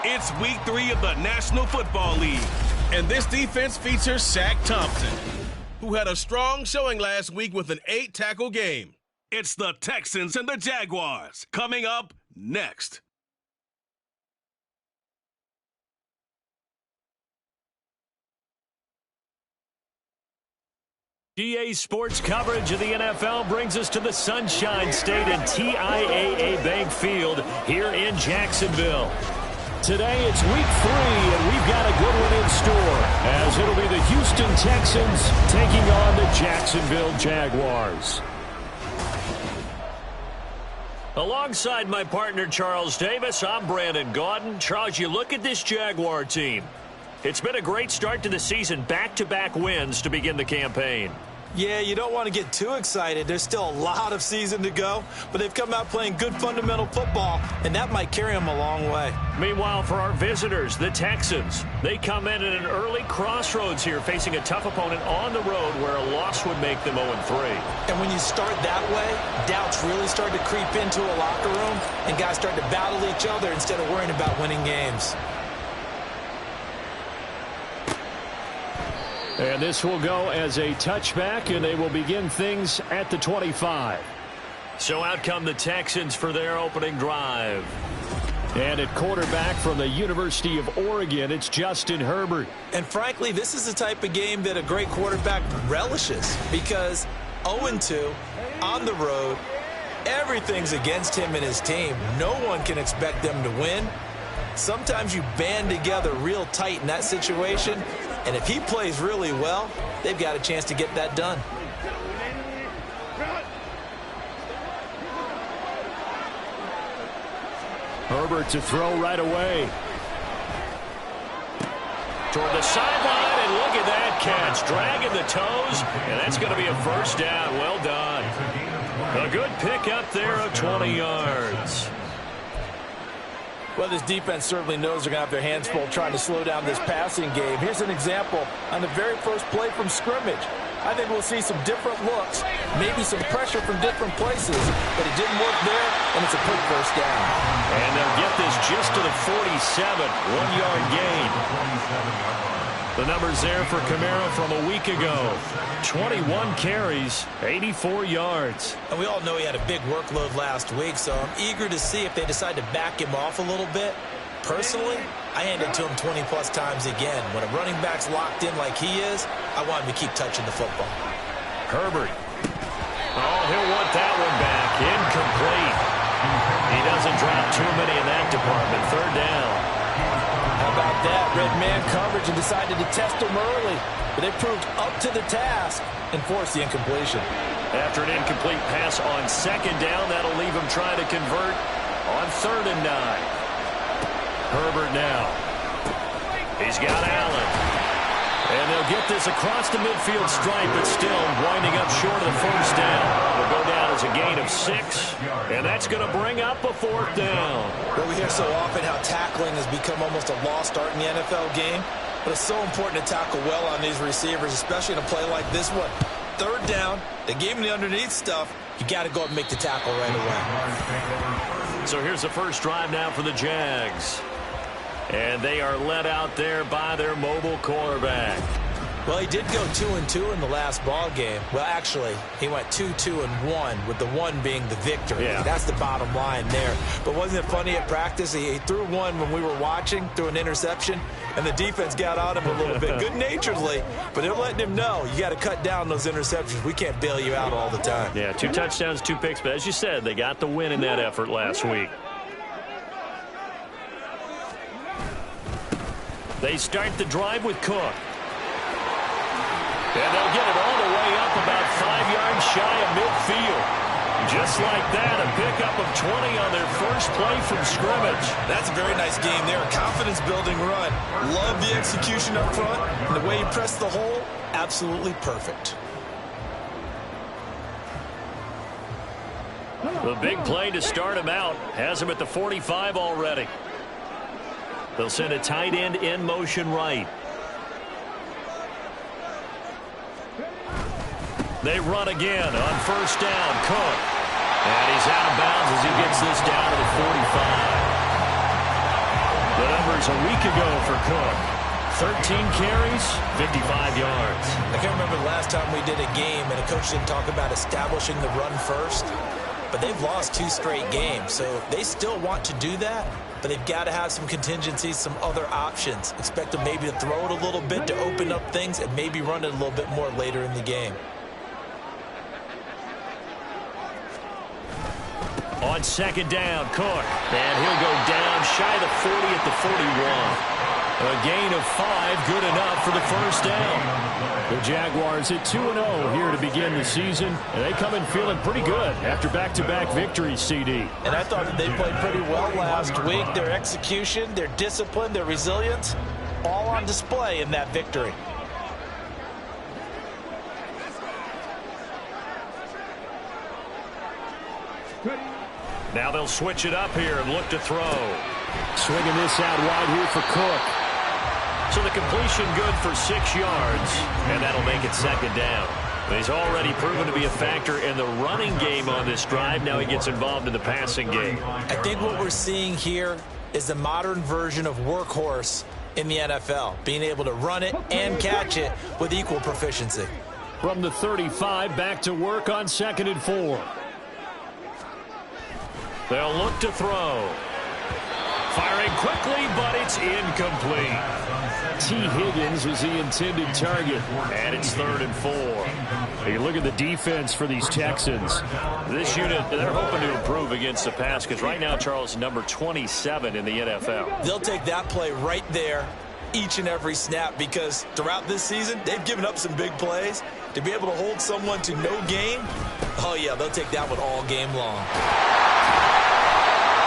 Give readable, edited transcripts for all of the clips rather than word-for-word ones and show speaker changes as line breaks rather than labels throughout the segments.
It's week 3 of the National Football League, and this defense features Shaq Thompson, who had a strong showing last week with an 8-tackle game. It's the Texans and the Jaguars coming up next.
GA Sports coverage of the NFL brings us to the Sunshine State and TIAA Bank Field here in Jacksonville. Today it's week 3, and we've got a good one in store, as it'll be the Houston Texans taking on the Jacksonville Jaguars. Alongside my partner Charles Davis, I'm Brandon Gaudin. Charles, you look at this Jaguar team. It's been a great start to the season, back-to-back wins to begin the campaign.
Yeah, you don't want to get too excited. There's still a lot of season to go, but they've come out playing good fundamental football, and that might carry them a long way.
Meanwhile, for our visitors, the Texans, they come in at an early crossroads here, facing a tough opponent on the road where a loss would make them 0-3.
And when you start that way, doubts really start to creep into a locker room, and guys start to battle each other instead of worrying about winning games.
And this will go as a touchback, and they will begin things at the 25. So out come the Texans for their opening drive. And at quarterback from the University of Oregon, it's Justin Herbert.
And frankly, this is the type of game that a great quarterback relishes, because 0-2 on the road, everything's against him and his team. No one can expect them to win. Sometimes you band together real tight in that situation, and if he plays really well, they've got a chance to get that done.
Herbert to throw right away. Toward the sideline, and look at that catch. Dragging the toes, and that's going to be a first down. Well done. A good pick up there of 20 yards.
Well, this defense certainly knows they're going to have their hands full trying to slow down this passing game. Here's an example on the very first play from scrimmage. I think we'll see some different looks, maybe some pressure from different places, but it didn't work there, and it's a quick first down.
And they'll get this just to the 47, 1-yard gain. The numbers there for Kamara from a week ago. 21 carries, 84 yards.
And we all know he had a big workload last week, so I'm eager to see if they decide to back him off a little bit. Personally, I hand it to him 20-plus times again. When a running back's locked in like he is, I want him to keep touching the football.
Herbert. Oh, he'll want that one back. Incomplete. He doesn't drop too many in that department. Third down.
How about that? Red man coverage and decided to test him early. But they proved up to the task and forced the incompletion.
After an incomplete pass on second down, that'll leave him trying to convert on 3rd and 9. Herbert now. He's got Allen. And they'll get this across the midfield stripe, but still winding up short of the first down. It'll go down as a gain of 6, and that's going to bring up a 4th down.
Well, we hear so often how tackling has become almost a lost art in the NFL game, but it's so important to tackle well on these receivers, especially in a play like this one. 3rd down, they gave him the underneath stuff. You got to go and make the tackle right away.
So here's the first drive now for the Jags. And they are led out there by their mobile quarterback.
Well, he did go 2-2 in the last ball game. Well, actually, he went 2-2-1, with the 1 being the victory.
Yeah.
That's the bottom line there. But wasn't it funny at practice? He threw one when we were watching, threw an interception, and the defense got on him a little bit, good-naturedly. But they're letting him know, you got to cut down those interceptions. We can't bail you out all the time.
Yeah, 2 touchdowns, 2 picks. But as you said, they got the win in that effort last week. They start the drive with Cook. And they'll get it all the way up about 5 yards shy of midfield. Just like that, a pickup of 20 on their first play from scrimmage.
That's a very nice game there. Confidence-building run. Love the execution up front. And the way he pressed the hole, absolutely perfect.
The big play to start him out has him at the 45 already. They'll send a tight end in motion right. They run again on first down. Cook. And he's out of bounds as he gets this down to the 45. The numbers numbers a week ago for Cook. 13 carries, 55 yards.
I can't remember the last time we did a game and a coach didn't talk about establishing the run first. But they've lost 2 straight games, so they still want to do that. But they've got to have some contingencies, some other options. Expect them maybe to throw it a little bit to open up things and maybe run it a little bit more later in the game.
On second down, Cook. And he'll go down shy of the 40 at the 41. A gain of 5, good enough for the first down.
The Jaguars at 2-0 here to begin the season. And they come in feeling pretty good after back-to-back victories, CD.
And I thought that they played pretty well last week. Their execution, their discipline, their resilience, all on display in that victory.
Now they'll switch it up here and look to throw.
Swinging this out wide here for Cook.
So the completion good for 6 yards, and that'll make it second down. He's already proven to be a factor in the running game on this drive. Now he gets involved in the passing game.
I think what we're seeing here is the modern version of workhorse in the NFL, being able to run it and catch it with equal proficiency.
From the 35, back to work on 2nd and 4.
They'll look to throw. Firing quickly, but it's incomplete.
T. Higgins was the intended target.
And it's 3rd and 4.
Hey, look at the defense for these Texans.
This unit, they're hoping to improve against the pass because right now, Charles, number 27 in the NFL.
They'll take that play right there each and every snap because throughout this season, they've given up some big plays. To be able to hold someone to no gain, oh, yeah, they'll take that one all game long.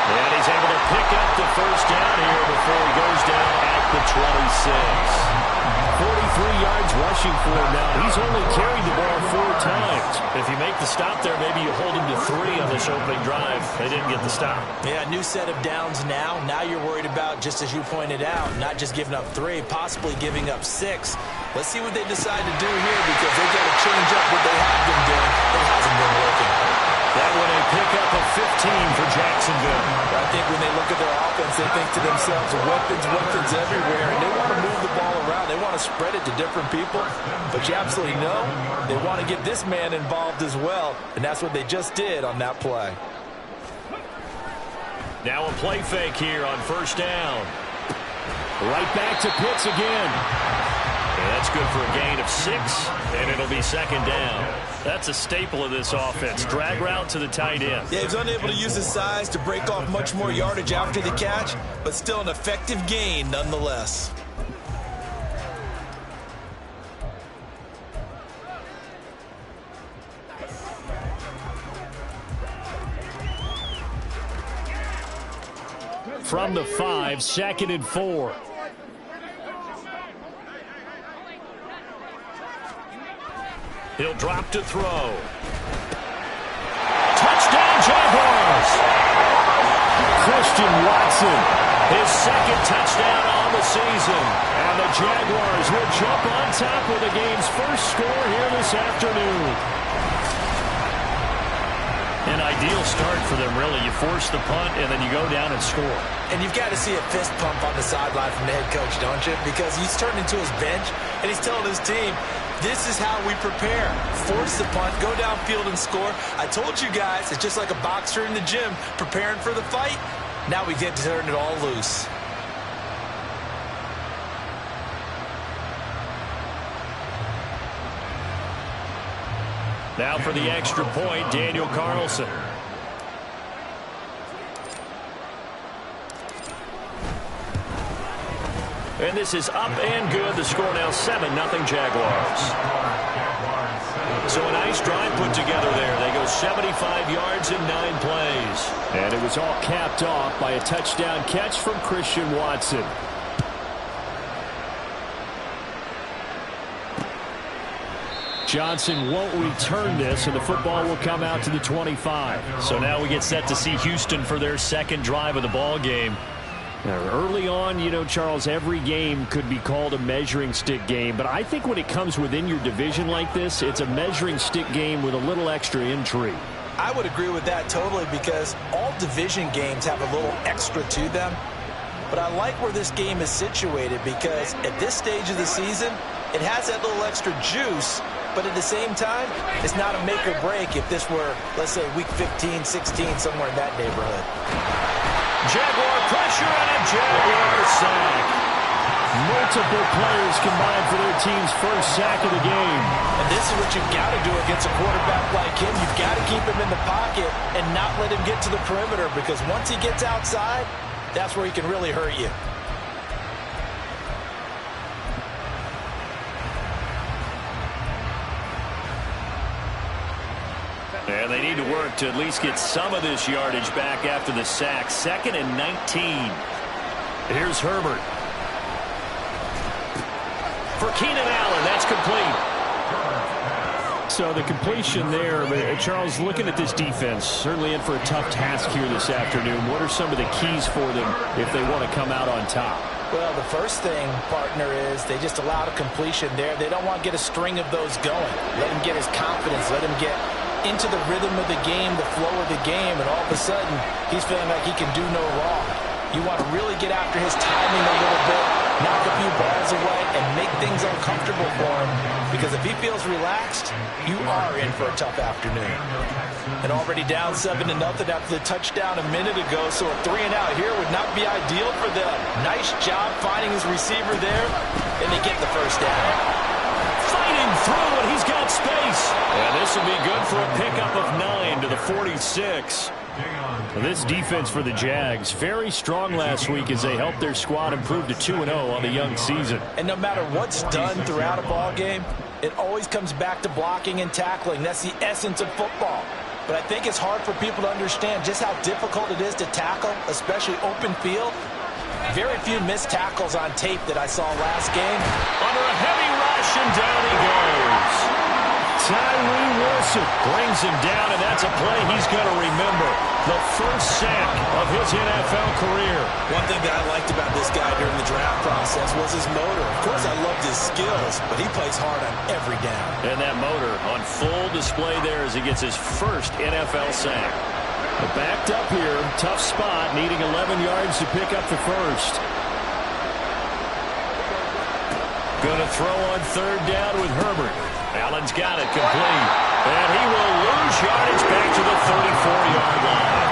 And he's able to pick up the first down here before he goes down at the 26.
43 yards rushing for him now. He's only carried the ball 4 times.
If you make the stop there, maybe you hold him to 3 on this opening drive. They didn't get the stop.
Yeah, new set of downs now. Now you're worried about, just as you pointed out, not just giving up 3, possibly giving up 6. Let's see what they decide to do here because they've got to change up what they have been doing. It hasn't been working.
That one a pickup of 15 for Jacksonville.
I think when they look at their offense, they think to themselves, weapons everywhere, and they want to move the ball around. They want to spread it to different people, but you absolutely know they want to get this man involved as well, and that's what they just did on that play.
Now a play fake here on first down.
Right back to Pitts again.
And that's good for a gain of 6, and it'll be second down. That's a staple of this offense. Drag route to the tight end.
Yeah, he's unable to use his size to break off much more yardage after the catch, but still an effective gain nonetheless.
From the 5, 2nd and 4.
He'll drop to throw. Touchdown, Jaguars!
Christian Watson.
His 2nd touchdown on the season.
And the Jaguars will jump on top with the game's first score here this afternoon.
An ideal start for them, really. You force the punt, and then you go down and score.
And you've got to see a fist pump on the sideline from the head coach, don't you? Because he's turned into his bench, and he's telling his team, this is how we prepare. Force the punt, go downfield and score. I told you guys, it's just like a boxer in the gym preparing for the fight. Now we get to turn it all loose.
Now for the extra point, Daniel Carlson. And this is up and good. The score now 7-0 Jaguars. So a nice drive put together there. They go 75 yards in 9 plays.
And it was all capped off by a touchdown catch from Christian Watson. Johnson won't return this, and the football will come out to the 25.
So now we get set to see Houston for their 2nd drive of the ball game.
Now, early on, you know, Charles, every game could be called a measuring stick game. But I think when it comes within your division like this, it's a measuring stick game with a little extra intrigue.
I would agree with that totally because all division games have a little extra to them. But I like where this game is situated because at this stage of the season, it has that little extra juice, but at the same time, it's not a make or break if this were, let's say, week 15, 16, somewhere in that neighborhood.
Jaguar pressure and a Jaguar sack.
Multiple players combined for their team's first sack of the game.
And this is what you've got to do against a quarterback like him. You've got to keep him in the pocket and not let him get to the perimeter, because once he gets outside, that's where he can really hurt you.
And they need to work to at least get some of this yardage back after the sack. 2nd and 19. Here's Herbert. For Keenan Allen, that's complete.
So the completion there, Charles, looking at this defense, certainly in for a tough task here this afternoon. What are some of the keys for them if they want to come out on top?
Well, the first thing, partner, is they just allowed a completion there. They don't want to get a string of those going. Let him get his confidence. Let him get into the rhythm of the game, the flow of the game, and all of a sudden, he's feeling like he can do no wrong. You want to really get after his timing a little bit, knock a few balls away, and make things uncomfortable for him. Because if he feels relaxed, you are in for a tough afternoon. And already down 7-0 after the touchdown a minute ago, so a 3-and-out here would not be ideal for them. Nice job finding his receiver there, and they get the first down.
Fighting through, and he's got space. And this will be good for a pickup of 9 to the 46.
Well, this defense for the Jags, very strong last week as they helped their squad improve to 2-0 on the young season.
And no matter what's done throughout a ball game, it always comes back to blocking and tackling. That's the essence of football. But I think it's hard for people to understand just how difficult it is to tackle, especially open field. Very few missed tackles on tape that I saw last game.
Under a heavy rush, and down he goes.
Tyree Wilson
brings him down, and that's a play he's going to remember. The first sack of his NFL career.
One thing that I liked about this guy during the draft process was his motor. Of course, I loved his skills, but he plays hard on every down.
And that motor on full display there as he gets his first NFL sack.
Backed up here, tough spot, needing 11 yards to pick up the first.
Going to throw on 3rd down with Herbert. Allen's got it complete. And he will lose yardage back to the 34-yard line.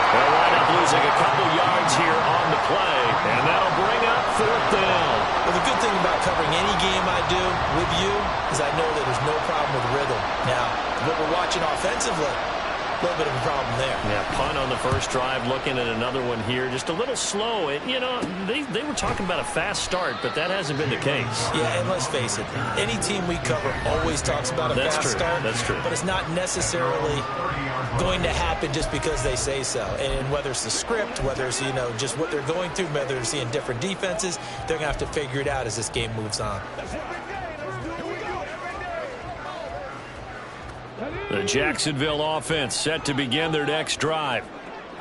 They'll wind up losing a couple yards here on the play. And that'll bring up 4th down.
Well, the good thing about covering any game I do with you is I know that there's no problem with rhythm. Now, what we're watching offensively, a little bit of a problem there.
Yeah, punt on the first drive, looking at another one here. Just a little slow. You know, they were talking about a fast start, but that hasn't been the case.
Yeah, and let's face it, any team we cover always talks about a fast start.
That's true.
But it's not necessarily going to happen just because they say so. And whether it's the script, whether it's, you know, just what they're going through, whether it's seeing different defenses, they're going to have to figure it out as this game moves on.
The Jacksonville offense set to begin their next drive.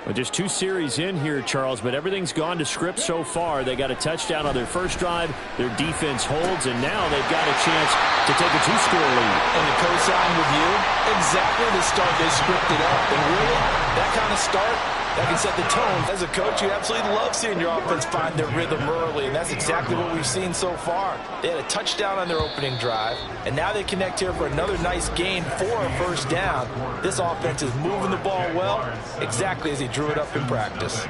Well, just 2 series in here, Charles, but everything's gone to script so far. They got a touchdown on their first drive. Their defense holds, and now they've got a chance to take a 2-score lead.
And to co-sign with you, exactly the start they scripted up. And really, that kind of start, that can set the tone. As a coach, you absolutely love seeing your offense find their rhythm early, and that's exactly what we've seen so far. They had a touchdown on their opening drive, and now they connect here for another nice gain for a first down. This offense is moving the ball well, exactly as he drew it up in practice.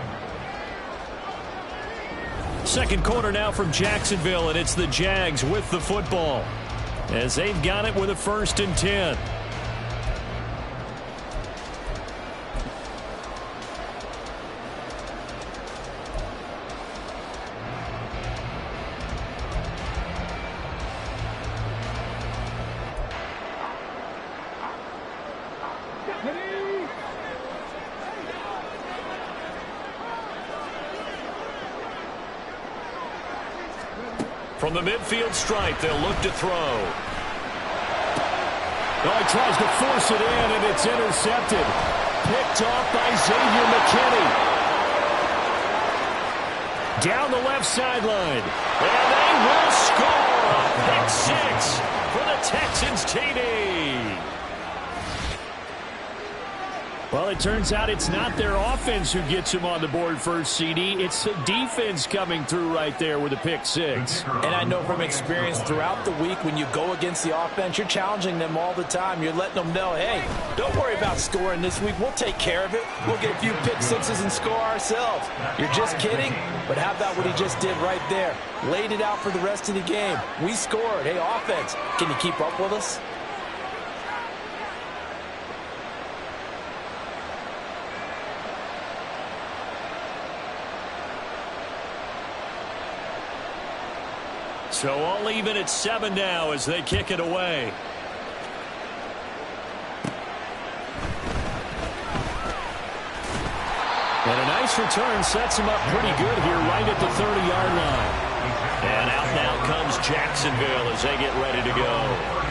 Second quarter now from Jacksonville, and it's the Jags with the football as they've got it with a 1st and 10. From the midfield stripe, they'll look to throw.
Oh, he tries to force it in, and it's intercepted. Picked off by Xavier McKinney. Down the left sideline.
And they will score a pick 6 for the Texans TD.
Well, it turns out it's not their offense who gets them on the board first, CD. It's the defense coming through right there with a pick six.
And I know from experience throughout the week, when you go against the offense, you're challenging them all the time. You're letting them know, hey, don't worry about scoring this week. We'll take care of it. We'll get a few pick sixes and score ourselves. You're just kidding? But how about what he just did right there? Laid it out for the rest of the game. We scored. Hey, offense, can you keep up with us?
So all even at 7 now as they kick it away.
And a nice return sets him up pretty good here right at the 30-yard line.
And out now comes Jacksonville as they get ready to go.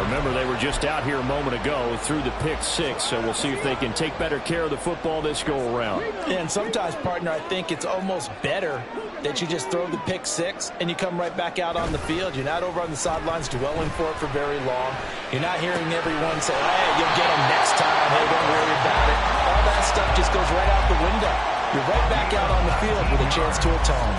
Remember, they were just out here a moment ago through the pick six, so we'll see if they can take better care of the football this go-around.
And sometimes, partner, I think it's almost better that you just throw the pick six and you come right back out on the field. You're not over on the sidelines dwelling for it for very long. You're not hearing everyone say, hey, you'll get them next time. Hey, don't worry about it. All that stuff just goes right out the window. You're right back out on the field with a chance to atone.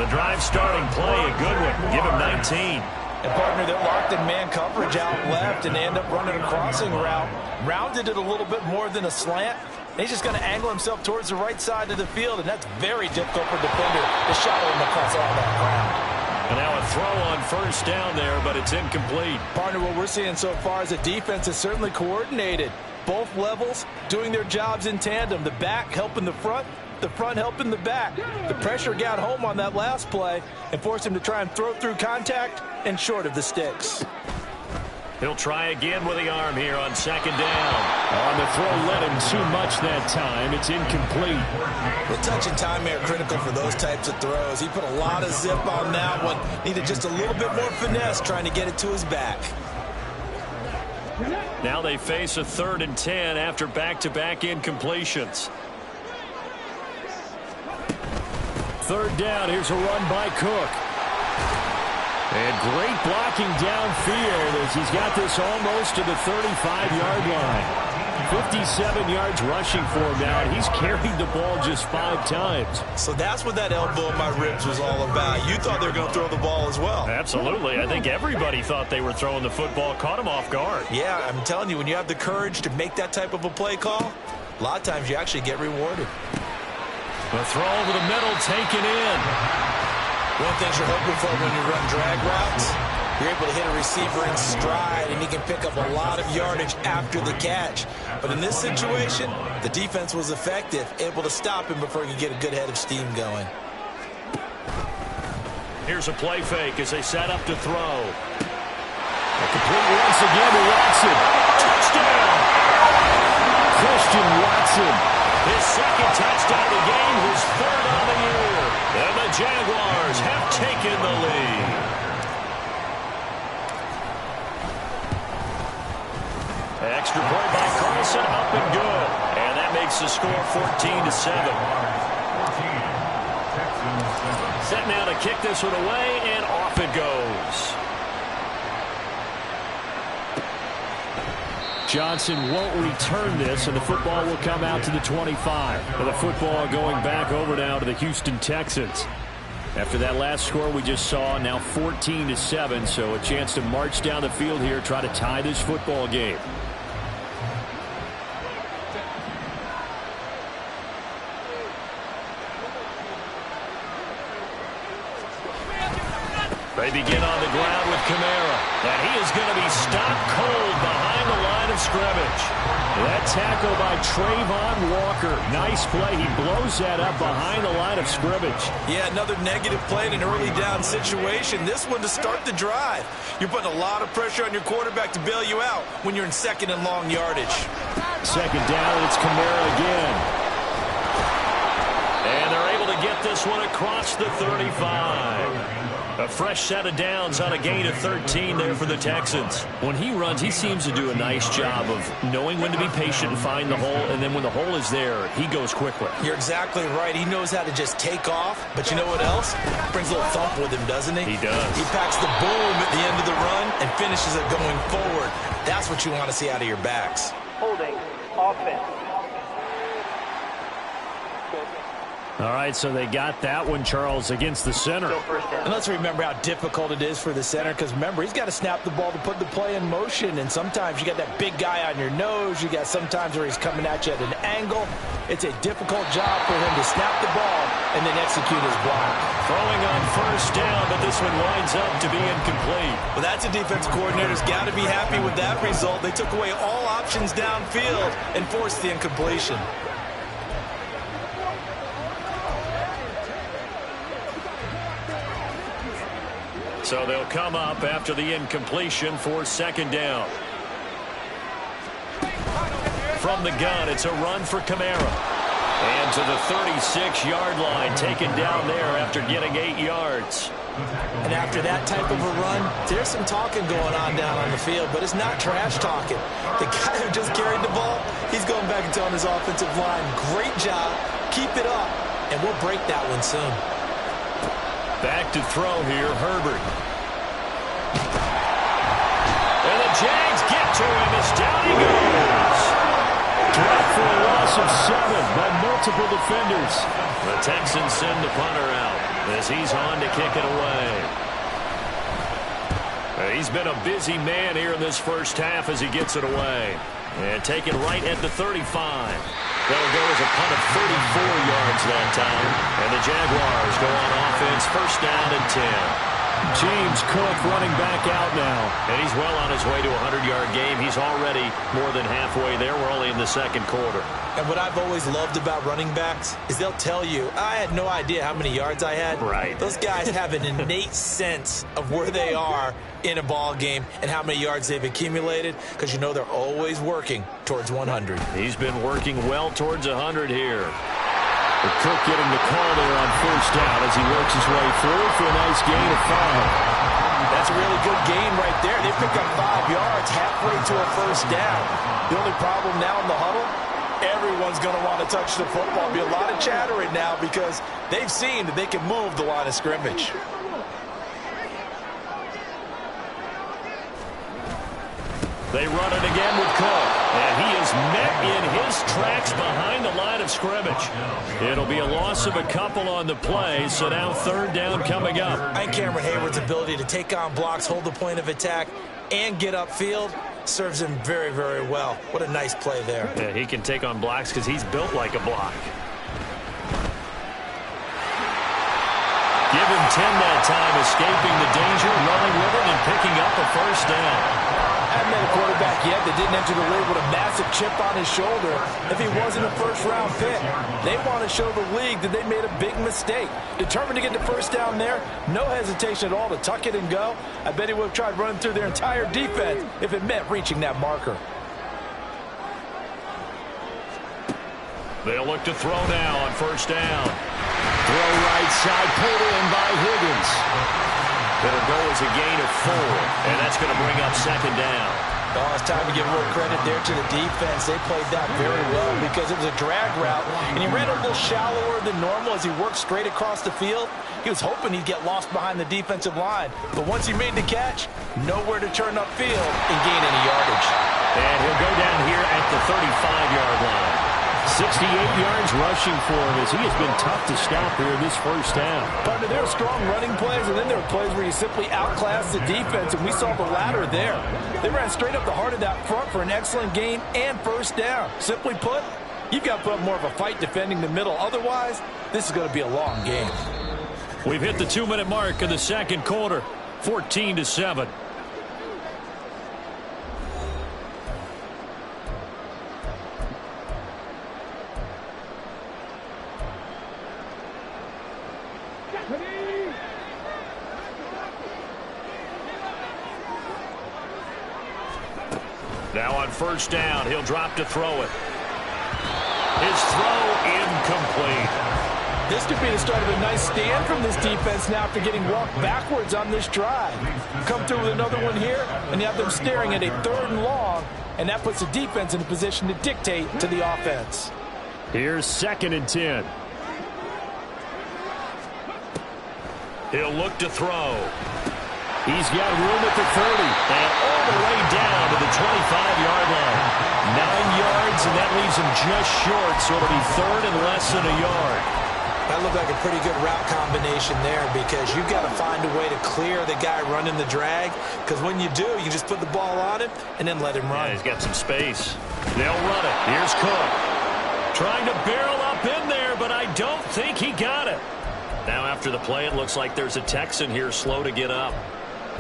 The drive starting play, a good one. Give him 19.
And, partner, they're locked in man coverage out left, and they end up running a crossing route. Rounded it a little bit more than a slant. And he's just going to angle himself towards the right side of the field, and that's very difficult for a defender to shadow him across all that ground.
And now a throw on first down there, but it's incomplete.
Partner, what we're seeing so far is the defense is certainly coordinated. Both levels doing their jobs in tandem. The back helping the front helping the back. The pressure got home on that last play and forced him to try and throw through contact and short of the sticks.
He'll try again with the arm here on second down.
On the throw, led him too much that time. It's incomplete.
The touch and time are critical for those types of throws. He put a lot of zip on that one. Needed just a little bit more finesse trying to get it to his back.
Now they face a 3rd and 10 after back-to-back incompletions.
3rd down. Here's a run by Cook. And great blocking downfield as he's got this almost to the 35-yard line. 57 yards rushing for him now, and he's carried the ball just 5 times.
So that's what that elbow in my ribs was all about. You thought they were going to throw the ball as well.
Absolutely. I think everybody thought they were throwing the football, caught him off guard.
Yeah, I'm telling you, when you have the courage to make that type of a play call, a lot of times you actually get rewarded.
The throw over the middle, taken in.
One thing you're hoping for when you run drag routes, you're able to hit a receiver in stride, and he can pick up a lot of yardage after the catch. But in this situation, the defense was effective, able to stop him before he could get a good head of steam going.
Here's a play fake as they set up to throw.
A complete once again to Watson.
Touchdown!
Christian Watson.
His 2nd touchdown of the game, his 3rd on the year. And the Jaguars have taken the lead. Extra point by Carlson, up and good. And that makes the score 14-7. Set now to kick this one away, and off it goes.
Johnson won't return this, and the football will come out to the 25. And the football going back over now to the Houston Texans. After that last score we just saw, now 14-7, so a chance to march down the field here, try to tie this football game.
They begin on the ground with Kamara. And he is going to be stopped cold behind the line of scrimmage.
That tackle by Trayvon Walker. Nice play. He blows that up behind the line of scrimmage.
Yeah, another negative play in an early down situation. This one to start the drive. You're putting a lot of pressure on your quarterback to bail you out when you're in 2nd and long yardage.
2nd down, and it's Kamara again.
And they're able to get this one across the 35. A fresh set of downs on a gain of 13 there for the Texans.
When he runs, he seems to do a nice job of knowing when to be patient and find the hole, and then when the hole is there, he goes quickly.
You're exactly right. He knows how to just take off, but you know what else? Brings a little thump with him, doesn't he?
He does.
He packs the boom at the end of the run and finishes it going forward. That's what you want to see out of your backs.
Holding offense.
All right, so they got that one, Charles, against the center.
And let's remember how difficult it is for the center, because remember, he's got to snap the ball to put the play in motion, and sometimes you got that big guy on your nose. You got sometimes where he's coming at you at an angle. It's a difficult job for him to snap the ball and then execute his block.
Throwing on first down, but this one winds up to be incomplete.
Well, that's a defense coordinator's got to be happy with that result. They took away all options downfield and forced the incompletion.
So they'll come up after the incompletion for second down. From the gun, it's a run for Kamara. And to the 36-yard line, taken down there after getting 8 yards.
And after that type of a run, there's some talking going on down on the field, but it's not trash talking. The guy who just carried the ball, he's going back and telling his offensive line, great job, keep it up, and we'll break that one soon.
Back to throw here, Herbert. And the Jags get to him as down he goes.
Dropped for a loss of 7 by multiple defenders.
The Texans send the punter out as he's on to kick it away. He's been a busy man here in this first half as he gets it away. And taken right at the 35. That'll go as a punt of 34 yards that time. And the Jaguars go on offense, first down and 10.
James Cook running back out now.
And he's well on his way to a 100-yard game. He's already more than halfway there. We're only in the second quarter.
And what I've always loved about running backs is they'll tell you, I had no idea how many yards I had.
Right.
Those guys have an innate sense of where they are in a ball game and how many yards they've accumulated, because you know they're always working towards 100.
He's been working well towards 100 here.
Cook getting the call there on first down as he works his way through for a nice gain of 5.
That's a really good gain right there. They picked up 5 yards halfway to a first down. The only problem now in the huddle, everyone's going to want to touch the football. There'll be a lot of chatter right now because they've seen that they can move the line of scrimmage.
They run it again with Cook. And he is met in his tracks behind the line of scrimmage. It'll be a loss of a couple on the play, so now third down coming up.
And Cameron Hayward's ability to take on blocks, hold the point of attack, and get upfield serves him very, very well. What a nice play there.
Yeah, he can take on blocks because he's built like a block. Give him 10 that time, escaping the danger, running with it, and picking up a first down.
Hadn't been a quarterback yet that didn't enter the league with a massive chip on his shoulder. If he wasn't a first-round pick, they want to show the league that they made a big mistake. Determined to get the first down there, no hesitation at all to tuck it and go. I bet he would have tried running through their entire defense if it meant reaching that marker.
They'll look to throw now on first down.
Throw right side, pulled in by Higgins.
It'll go as a gain of 4, and that's going to bring up second down.
Oh, it's time to give real credit there to the defense. They played that very well because it was a drag route, and he ran a little shallower than normal as he worked straight across the field. He was hoping he'd get lost behind the defensive line, but once he made the catch, nowhere to turn upfield and gain any yardage.
And he'll go down here at the 35-yard line.
68 yards rushing for him as he has been tough to stop here this first down.
But there are strong running plays, and then there are plays where you simply outclass the defense, and we saw the latter there. They ran straight up the heart of that front for an excellent gain and first down. Simply put, you've got to put up more of a fight defending the middle. Otherwise, this is going to be a long game.
We've hit the 2-minute mark of the second quarter, 14-7. Now on first down, he'll drop to throw it. His throw incomplete.
This could be the start of a nice stand from this defense now after getting walked backwards on this drive. Come through with another one here, and you have them staring at a 3rd and long, and that puts the defense in a position to dictate to the offense.
Here's 2nd and 10.
He'll look to throw.
He's got room at the 30.
And all the way down to the 25-yard line.
yards, and that leaves him just short, so it'll be third and less than a yard.
That looked like a pretty good route combination there because you've got to find a way to clear the guy running the drag, because when you do, you just put the ball on him and then let him run.
Yeah, he's got some space.
They'll run it. Here's Cook. Trying to barrel up in there, but I don't think he got it.
Now after the play, it looks like there's a Texan here slow to get up.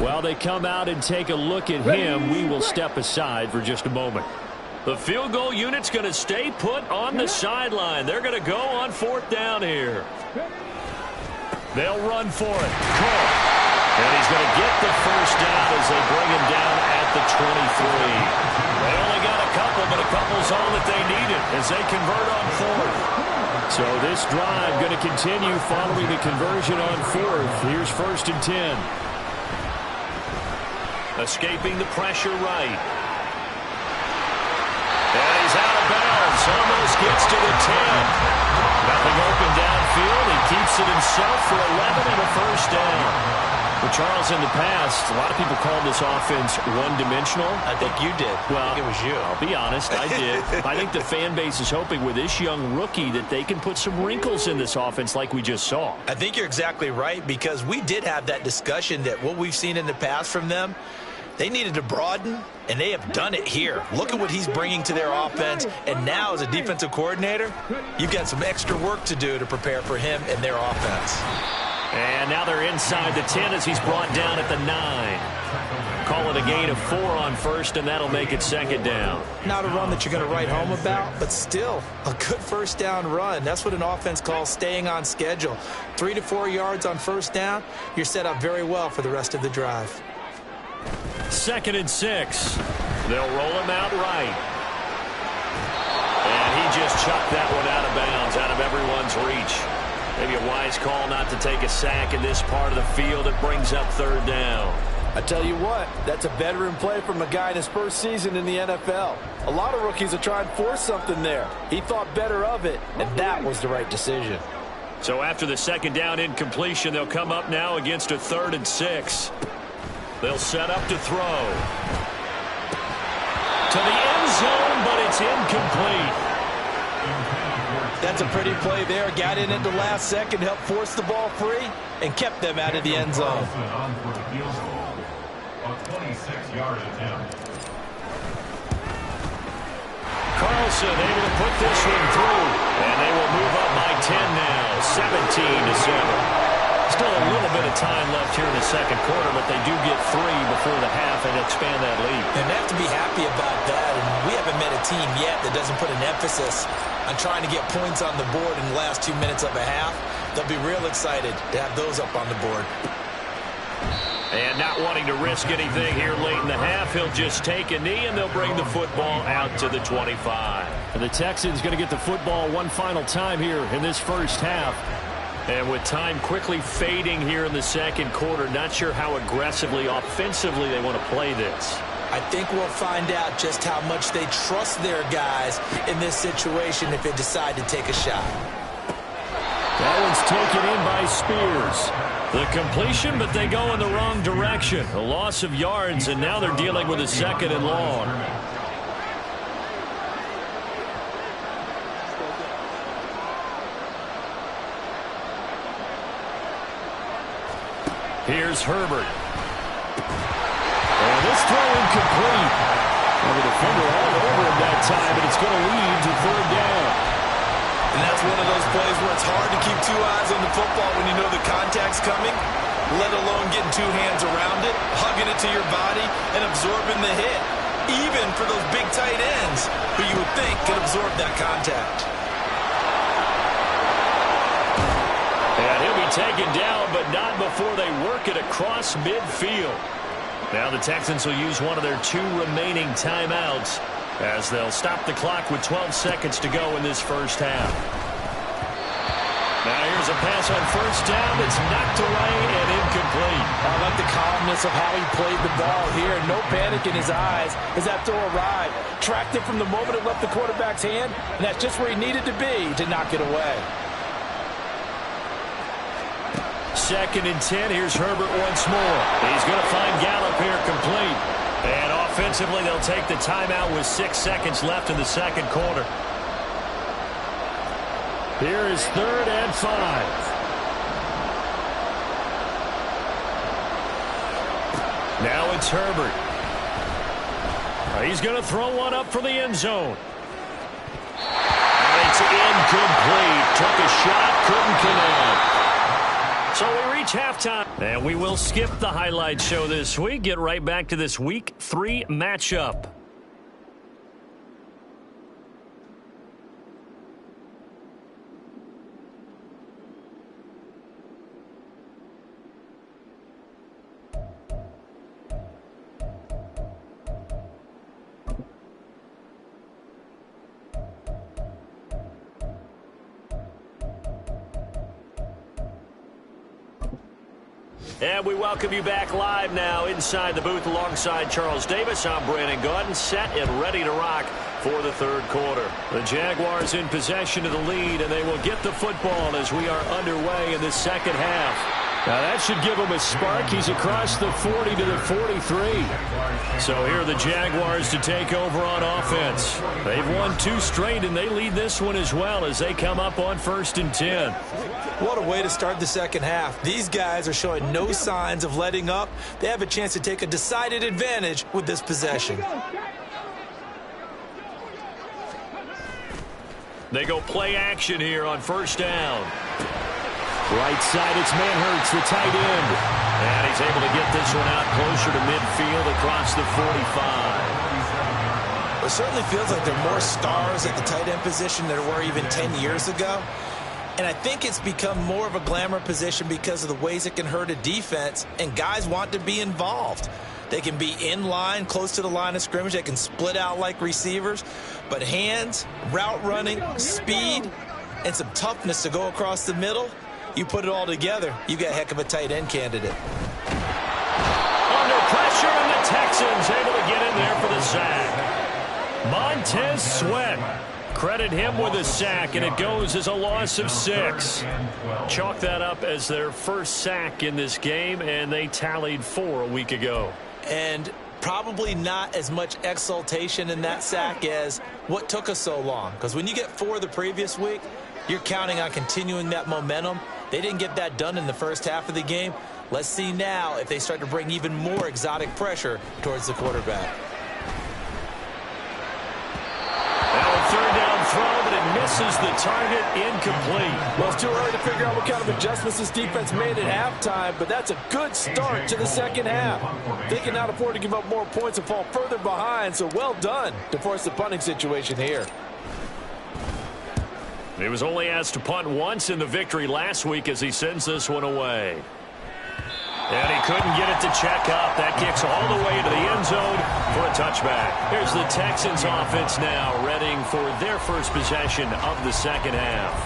While they come out and take a look at him, we will step aside for just a moment.
The field goal unit's going to stay put on the sideline. They're going to go on fourth down here.
They'll run for it. Cook.
And he's going to get the first down as they bring him down at the 23. They only got a couple, but a couple's all that they needed as they convert on fourth.
So this drive going to continue following the conversion on fourth. Here's 1st and 10.
Escaping the pressure right. And he's out of bounds. Almost gets to the 10. Nothing open downfield. He keeps it himself for 11 and a first down.
Well, Charles, in the past, a lot of people called this offense one-dimensional.
I think you did.
Well,
I think it was you.
I'll be honest, I did. I think the fan base is hoping with this young rookie that they can put some wrinkles in this offense like we just saw.
I think you're exactly right, because we did have that discussion that what we've seen in the past from them, they needed to broaden, and they have done it here. Look at what he's bringing to their offense, and now as a defensive coordinator, you've got some extra work to do to prepare for him and their offense.
And now they're inside the 10 as he's brought down at the 9. Call it a gain of 4 on first, and that'll make it second down.
Not a run that you're going to write home about, but still a good first down run. That's what an offense calls staying on schedule. 3 to 4 yards on first down, you're set up very well for the rest of the drive.
2nd and 6. They'll roll him out right. And he just chucked that one out of bounds, out of everyone's reach. Maybe a wise call not to take a sack in this part of the field. It brings up 3rd down.
I tell you what, that's a veteran play from a guy in his first season in the NFL. A lot of rookies will try and force something there. He thought better of it, and that was the right decision.
So after the 2nd down incompletion, they'll come up now against a 3rd and 6. They'll set up to throw. To the end zone, but it's incomplete.
That's a pretty play there. Got in at the last second, helped force the ball free, and kept them out of the end zone.
Carlson able to put this one through, and they will move up by 10 now, 17-7. Still a little bit of time left here in the second quarter, but they do get 3 before the half and expand that lead.
And they have to be happy about that. And we haven't met a team yet that doesn't put an emphasis on trying to get points on the board in the last 2 minutes of a half. They'll be real excited to have those up on the board.
And not wanting to risk anything here late in the half, he'll just take a knee, and they'll bring the football out to the 25.
And the Texans going to get the football one final time here in this first half.
And with time quickly fading here in the second quarter, not sure how aggressively, offensively they want to play this.
I think we'll find out just how much they trust their guys in this situation if they decide to take a shot.
That one's taken in by Spears.
The completion, but they go in the wrong direction. A loss of yards, and now they're dealing with a 2nd and long. Here's Herbert.
And this throw incomplete. And the defender all over him that time, but it's going to lead to 3rd down.
And that's one of those plays where it's hard to keep 2 eyes on the football when you know the contact's coming, let alone getting 2 hands around it, hugging it to your body, and absorbing the hit, even for those big tight ends who you would think could absorb that contact.
And he'll be taken down, but not before they work it across midfield. Now the Texans will use one of their 2 remaining timeouts as they'll stop the clock with 12 seconds to go in this first half. Now here's a pass on first down that's knocked away and incomplete.
I like the calmness of how he played the ball here. No panic in his eyes as that throw arrived. Tracked it from the moment it left the quarterback's hand, and that's just where he needed to be to knock it away.
2nd and 10. Here's Herbert once more. He's going to find Gallup here complete. And off Offensively, they'll take the timeout with 6 seconds left in the second quarter.
Here is 3rd and 5. Now it's Herbert. He's going to throw one up for the end zone. And it's incomplete. Took a shot, couldn't connect. So we reach halftime. And we will skip the highlight show this week. Get right back to this Week 3 matchup. And we welcome you back live now inside the booth alongside Charles Davis. I'm Brandon Gaudin, set and ready to rock for the third quarter. The Jaguars in possession of the lead, and they will get the football as we are underway in the second half. Now that should give him a spark. He's across the 40 to the 43. So here are the Jaguars to take over on offense. They've won 2 straight, and they lead this one as well as they come up on 1st and 10.
What a way to start the second half. These guys are showing no signs of letting up. They have a chance to take a decided advantage with this possession.
They go play action here on 1st down.
Right side, it's Manhertz, the tight end.
And he's able to get this one out closer to midfield across the 45.
It certainly feels like there are more stars at the tight end position than there were even 10 years ago. And I think it's become more of a glamour position because of the ways it can hurt a defense, and guys want to be involved. They can be in line, close to the line of scrimmage. They can split out like receivers. But hands, route running, speed, and some toughness to go across the middle, you put it all together, you got a heck of a tight end candidate.
Under pressure, and the Texans able to get in there for the sack. Montez Sweat. Credit him with a sack, and it goes as a loss of 6. Chalk that up as their first sack in this game, and they tallied 4 a week ago.
And probably not as much exultation in that sack as what took us so long. Because when you get 4 the previous week, you're counting on continuing that momentum. They didn't get that done in the first half of the game. Let's see now if they start to bring even more exotic pressure towards the quarterback.
Now a 3rd down throw, but it misses the target, incomplete.
Well, it's too early to figure out what kind of adjustments this defense made at halftime, but that's a good start to the second half. They cannot afford to give up more points and fall further behind, so well done to force the punting situation here.
He was only asked to punt once in the victory last week as he sends this one away. And he couldn't get it to check up. That kicks all the way into the end zone for a touchback. Here's the Texans offense now, readying for their first possession of the second half.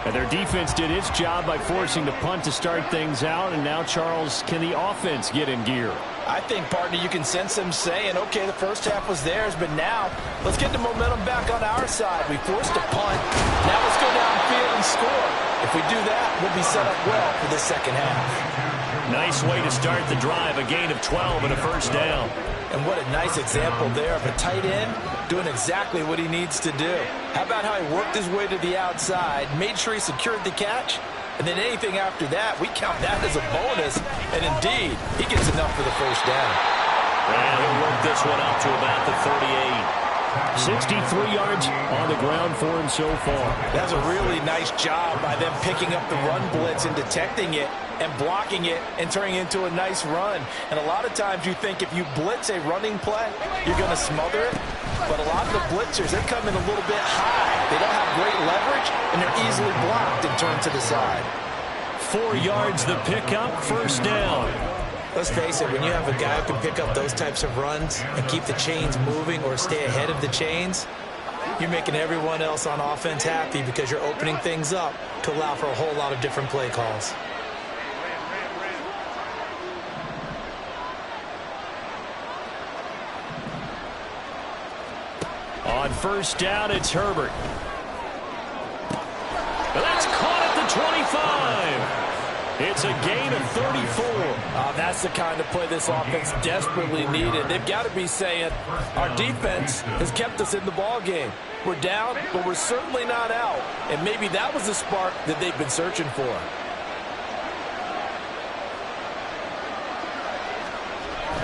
And their defense did its job by forcing the punt to start things out. And now, Charles, can the offense get in gear?
I think, partner, you can sense them saying, okay, the first half was theirs, but now let's get the momentum back on our side. We forced a punt. Now let's go downfield and score. If we do that, we'll be set up well for the second half.
Nice way to start the drive, a gain of 12 and a 1st down.
And what a nice example there of a tight end doing exactly what he needs to do. How about how he worked his way to the outside, made sure he secured the catch, and then anything after that, we count that as a bonus. And indeed, he gets enough for the 1st down.
And he'll work this one up to about the 38.
63 yards on the ground for him so far.
That's a really nice job by them picking up the run blitz and detecting it and blocking it and turning it into a nice run. And a lot of times you think if you blitz a running play, you're going to smother it. But a lot of the blitzers, they come in a little bit high. They don't have great leverage, and they're easily blocked and turned to the side.
4 yards the pickup, 1st down.
Let's face it, when you have a guy who can pick up those types of runs and keep the chains moving or stay ahead of the chains, you're making everyone else on offense happy because you're opening things up to allow for a whole lot of different play calls.
On 1st down, it's Herbert. That's caught at the 25.
It's a gain of 34.
That's the kind of play this offense desperately needed. They've got to be saying, our defense has kept us in the ball game. We're down, but we're certainly not out. And maybe that was the spark that they've been searching for.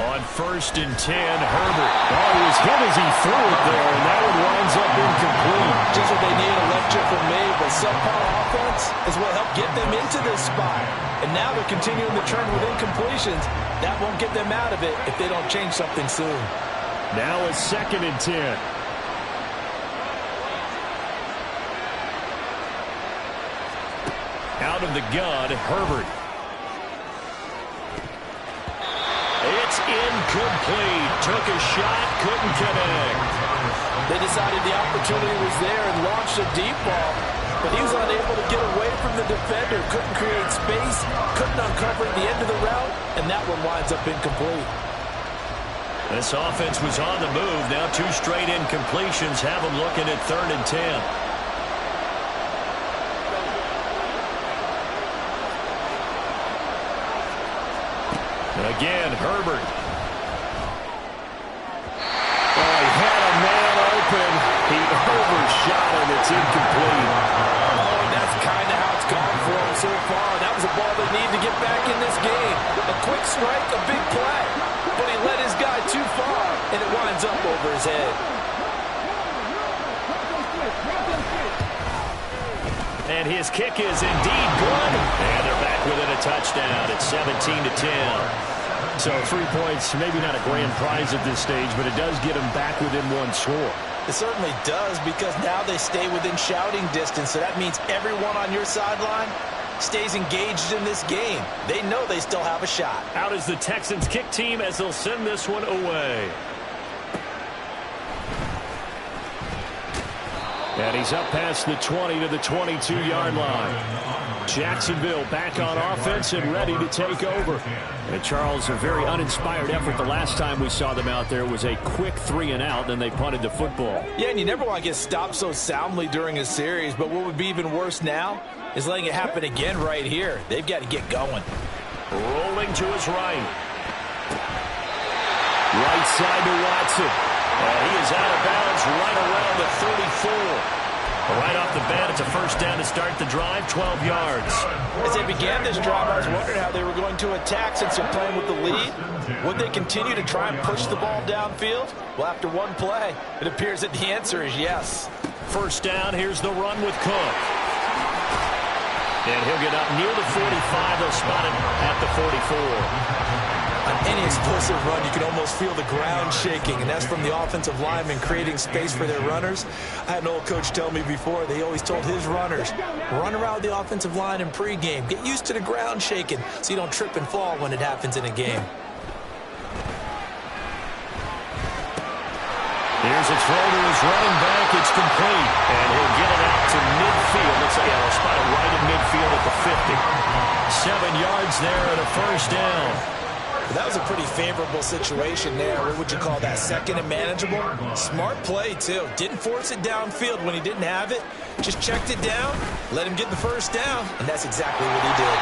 On 1st and 10, Herbert. Oh, he was hit as he threw it there, and that one winds up incomplete.
Just what they need, a lecture from me, but subpar offense is what helped get them into this spot. And now they're continuing the trend with incompletions. That won't get them out of it if they don't change something soon.
Now it's 2nd and 10. Out of the gun, Herbert. It's incomplete. Took a shot, couldn't connect.
They decided the opportunity was there and launched a deep ball, but he was unable to get away from the defender. Couldn't create space, couldn't uncover the end of the route, and that one winds up incomplete.
This offense was on the move. Now 2 straight incompletions have them looking at 3rd and 10. Again, Herbert. Oh, he had a man open. He overshot him. It's incomplete.
Oh, that's kind of how it's gone for him so far. That was a ball they need to get back in this game. A quick strike, a big play. But he led his guy too far, and it winds up over his head.
And his kick is indeed good. And they're back within a touchdown. It's 17-10. So 3 points, maybe not a grand prize at this stage, but it does get them back within 1 score.
It certainly does, because now they stay within shouting distance. So that means everyone on your sideline stays engaged in this game. They know they still have a shot.
Out is the Texans kick team as they'll send this one away. And he's up past the 20 to the 22-yard line. Jacksonville back on offense and ready to take over. And Charles, a very uninspired effort. The last time we saw them out there was a quick 3-and-out, then they punted the football.
Yeah, and you never want to get stopped so soundly during a series, but what would be even worse now is letting it happen again right here. They've got to get going.
Rolling to his right. Right side to Watson. And he is out of bounds right around the 34. Right off the bat, it's a first down to start the drive, 12 yards.
As they began this drive, I was wondering how they were going to attack since they're playing with the lead. Would they continue to try and push the ball downfield? Well, after one play, it appears that the answer is yes.
First down, here's the run with Cook. And he'll get up near the 45. They'll spot him at the 44.
On any explosive run, you can almost feel the ground shaking, and that's from the offensive linemen creating space for their runners. I had an old coach tell me before, they always told his runners, run around the offensive line in pregame. Get used to the ground shaking so you don't trip and fall when it happens in a game.
Here's a throw to his running back. It's complete. And he'll get it out to midfield. Looks like he'll spot it right in midfield at the 50. 7 yards there and a first down.
That was a pretty favorable situation there. What would you call that? Second and manageable? Smart play, too. Didn't force it downfield when he didn't have it. Just checked it down, let him get the first down, and that's exactly what he did.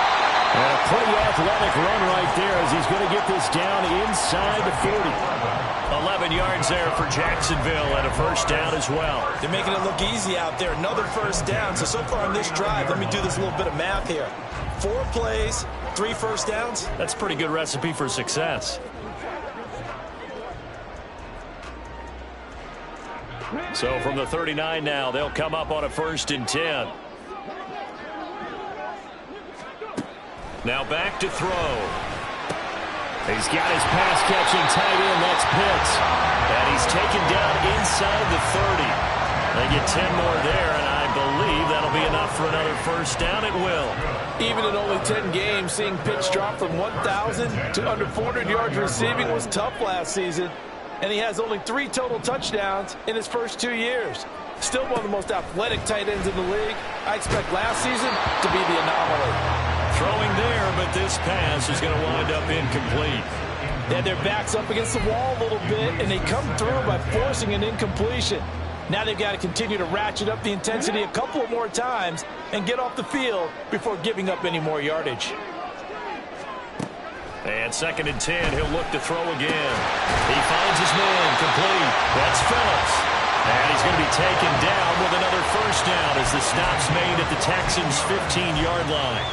And a pretty athletic run right there as he's going to get this down inside the 40. 11 yards there for Jacksonville and a first down as well.
They're making it look easy out there. Another first down. So far on this drive, let me do this little bit of math here. 4 plays, 3 first downs.
That's a pretty good recipe for success. So from the 39 now, they'll come up on a 1st and 10. Now back to throw. He's got his pass-catching tight end. That's Pitts. And he's taken down inside the 30. They get 10 more there, and I believe that'll be enough for another first down. It will.
Even in only 10 games, seeing Pitts drop from 1,000 to under 400 yards receiving was tough last season. And he has only 3 total touchdowns in his first 2 years. Still one of the most athletic tight ends in the league. I expect last season to be the anomaly.
Throwing there, but this pass is going to wind up incomplete.
They had their backs up against the wall a little bit, and they come through by forcing an incompletion. Now they've got to continue to ratchet up the intensity a couple of more times and get off the field before giving up any more yardage.
And 2nd and 10, he'll look to throw again. He finds his man, complete. That's Phillips. And he's going to be taken down with another first down as the stop's made at the Texans' 15-yard line.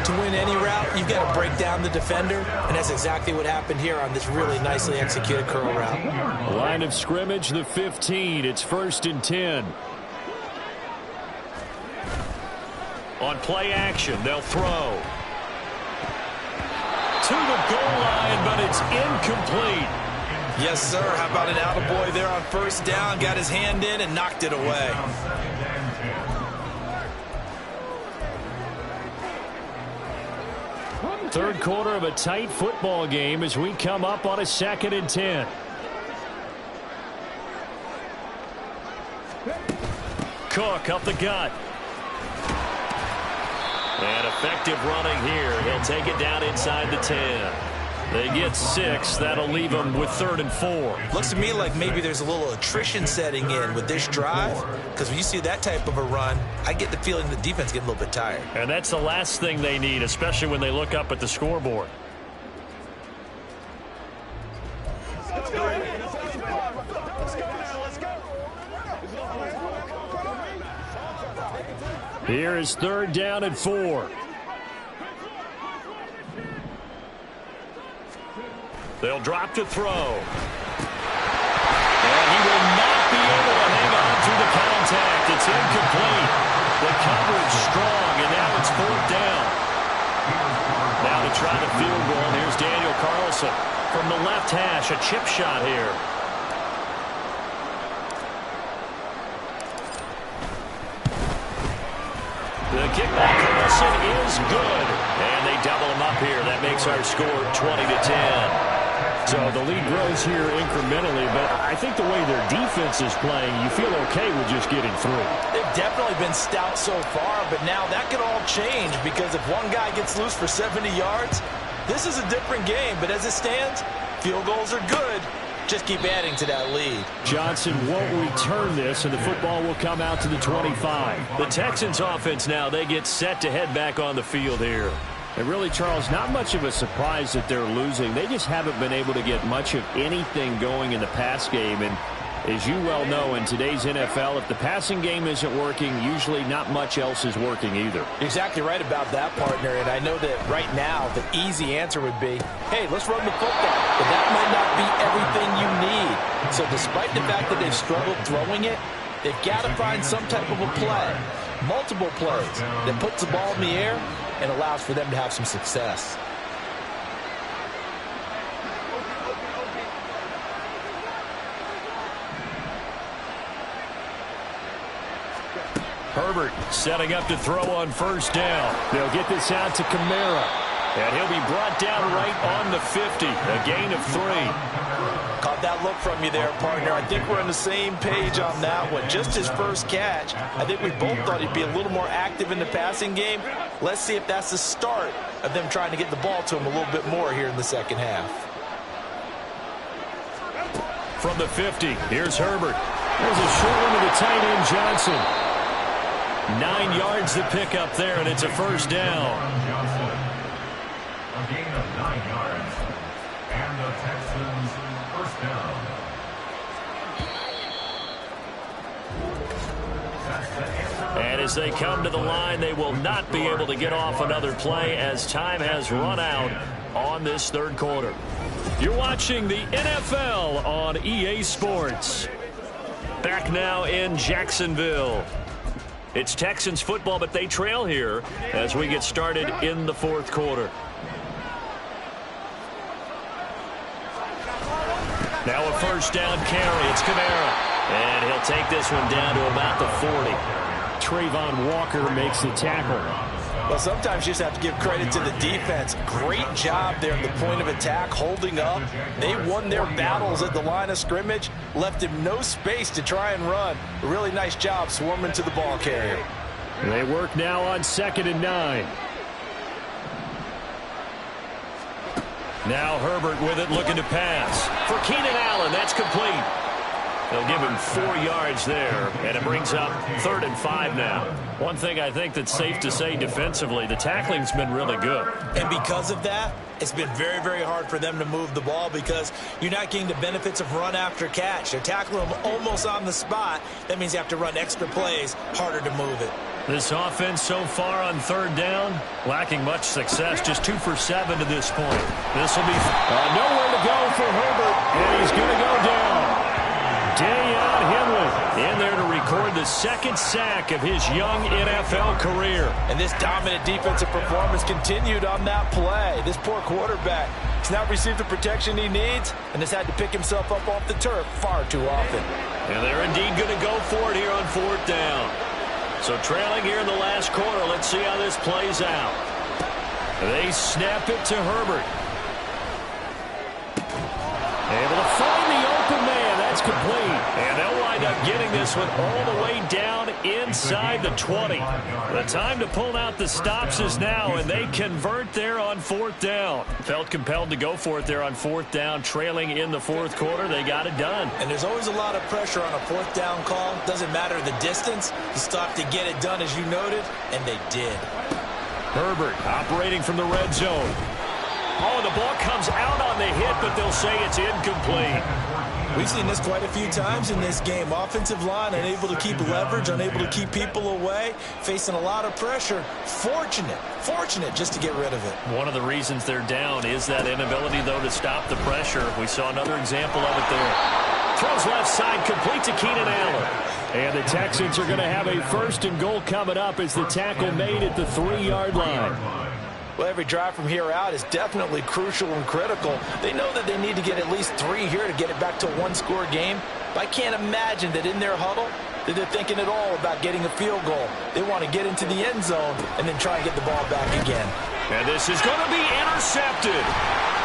To win any route, you've got to break down the defender, and that's exactly what happened here on this really nicely executed curl route.
Line of scrimmage, the 15. It's 1st and 10.
On play action, they'll throw. To the goal line, but it's incomplete.
Yes, sir. How about an attaboy there on first down? Got his hand in and knocked it away.
Third quarter of a tight football game as we come up on a 2nd and 10.
Cook up the gut. And effective running here. He'll take it down inside the 10. They get 6. That'll leave them with 3rd and 4.
Looks to me like maybe there's a little attrition setting in with this drive, because when you see that type of a run, I get the feeling the defense getting a little bit tired.
And that's the last thing they need, especially when they look up at the scoreboard.
Here is 3rd down and 4.
They'll drop to throw. And he will not be able to hang on through the contact. It's incomplete. The coverage strong, and now it's 4th down. Now to try the field goal, and here's Daniel Carlson. From the left hash, a chip shot here. The kick by Carlson is good. And they double him up here. That makes our score 20-10.
So the lead grows here incrementally, but I think the way their defense is playing, you feel okay with just getting through.
They've definitely been stout so far, but now that could all change because if one guy gets loose for 70 yards, this is a different game. But as it stands, field goals are good. Just keep adding to that lead.
Johnson won't return this, and the football will come out to the 25.
The Texans offense now, they get set to head back on the field here.
And really, Charles, not much of a surprise that they're losing. They just haven't been able to get much of anything going in the pass game. And as you well know, in today's NFL, if the passing game isn't working, usually not much else is working either.
You're exactly right about that, partner. And I know that right now the easy answer would be, hey, let's run the football. But that might not be everything you need. So despite the fact that they've struggled throwing it, they've got to find some type of a play, multiple plays, that puts the ball in the air and allows for them to have some success.
Herbert setting up to throw on first down.
They'll get this out to Kamara.
And he'll be brought down right on the 50. A gain of 3.
Caught that look from you there, partner. I think we're on the same page on that one. Just his first catch. I think we both thought he'd be a little more active in the passing game. Let's see if that's the start of them trying to get the ball to him a little bit more here in the second half.
From the 50, here's Herbert.
There's a short one to the tight end, Johnson.
9 yards to pick up there, and it's a first down.
A gain of 9 yards, and the Texans first down.
And as they come to the line, they will not be able to get off another play as time has run out on this third quarter. You're watching the NFL on EA Sports. Back now in Jacksonville. It's Texans football, but they trail here as we get started in the fourth quarter. Now a first down carry. It's Kamara. And he'll take this one down to about the 40.
Trayvon Walker makes the tackle.
Well, sometimes you just have to give credit to the defense. Great job there at the point of attack, holding up. They won their battles at the line of scrimmage, left him no space to try and run. A really nice job swarming to the ball carrier.
They work now on 2nd and 9.
Now Herbert with it, looking to pass. For Keenan Allen, that's complete. They'll give him 4 yards there, and it brings up 3rd and 5 now. One thing I think that's safe to say defensively, the tackling's been really good.
And because of that, it's been very, very hard for them to move the ball because you're not getting the benefits of run after catch. They're tackling them almost on the spot. That means you have to run extra plays, harder to move it.
This offense so far on 3rd down, lacking much success, just 2 for 7 to this point. This will be
nowhere to go for Herbert, and he's going to go down. Deion Henley in there to record the 2nd sack of his young NFL career.
And this dominant defensive performance continued on that play. This poor quarterback has not received the protection he needs and has had to pick himself up off the turf far too often.
And they're indeed going to go for it here on 4th down. So trailing here in the last quarter, let's see how this plays out. They snap it to Herbert. Able to find the open man. That's complete. And they'll wind up getting this one all the way down inside the 20. The time to pull out the stops is now, and they convert there on 4th down. Felt compelled to go for it there on 4th down, trailing in the 4th quarter. They got it done.
And there's always a lot of pressure on a 4th down call. Doesn't matter the distance. You stop to get it done, as you noted, and they did.
Herbert operating from the red zone. Oh, the ball comes out on the hit, but they'll say it's incomplete.
We've seen this quite a few times in this game. Offensive line unable to keep leverage, unable to keep people away, facing a lot of pressure. Fortunate just to get rid of it.
One of the reasons they're down is that inability, though, to stop the pressure. We saw another example of it there. Throws left side, complete to Keenan Allen.
And the Texans are going to have a 1st and goal coming up as the tackle made at the 3-yard line.
Well, every drive from here out is definitely crucial and critical. They know that they need to get at least 3 here to get it back to a 1-score game. But I can't imagine that in their huddle that they're thinking at all about getting a field goal. They want to get into the end zone and then try and get the ball back again.
And this is going to be intercepted.